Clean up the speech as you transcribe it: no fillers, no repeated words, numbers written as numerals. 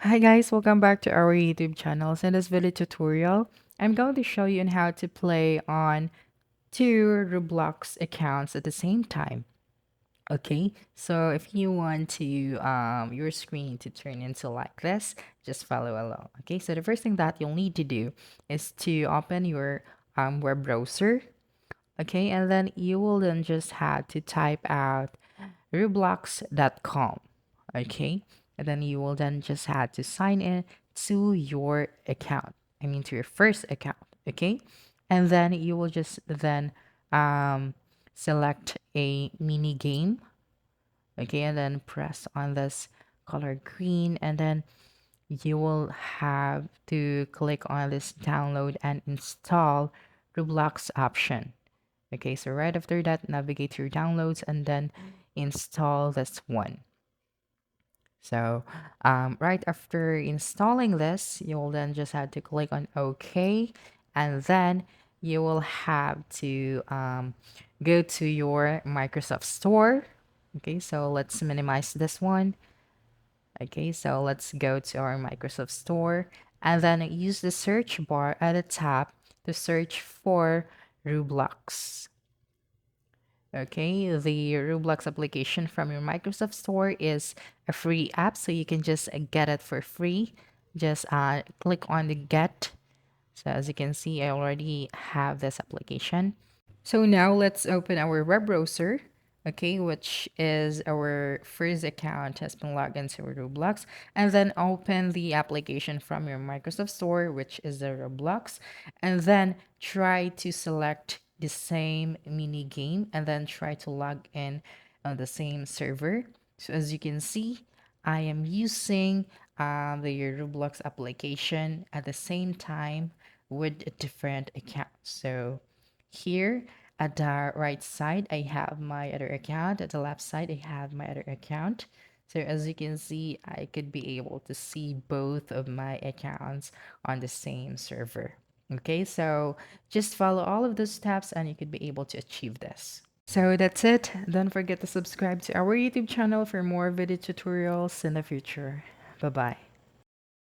Hi guys, welcome back to our YouTube channel. So in this video tutorial, I'm going to show you on how to play on two Roblox accounts at the same time. Okay, so if you want to your screen to turn into like this, just follow along. Okay, so the first thing that you'll need to do is to open your web browser. Okay, and then you will then just have to type out roblox.com. Okay, and then you will then just have to sign in to your account. I mean, to your first account. Okay, and then you will just then um, select a mini game. Okay, and then press on this color green, and then you will have to click on this download and install Roblox option. Okay, so right after that, navigate to your downloads and then install this one. So, right after installing this, you'll then just have to click on OK, and then you will have to go to your Microsoft Store. Okay, so let's minimize this one. Okay, so let's go to our Microsoft Store and then use the search bar at the top to search for Roblox. Okay, the Roblox application from your Microsoft Store is a free app, so you can just get it for free. Just click on the get. So as you can see, I already have this application. So now let's open our web browser, okay, which is our first account has been logged into Roblox, and then open the application from your Microsoft Store, which is the Roblox, and then try to select the same mini game and then try to log in on the same server. So as you can see, I am using the Roblox application at the same time with a different account. So here at the right side, I have my other account. At the left side, I have my other account. So as you can see, I could be able to see both of my accounts on the same server. Okay, so just follow all of those steps and you could be able to achieve this. So that's it. Don't forget to subscribe to our YouTube channel for more video tutorials in the future. Bye bye.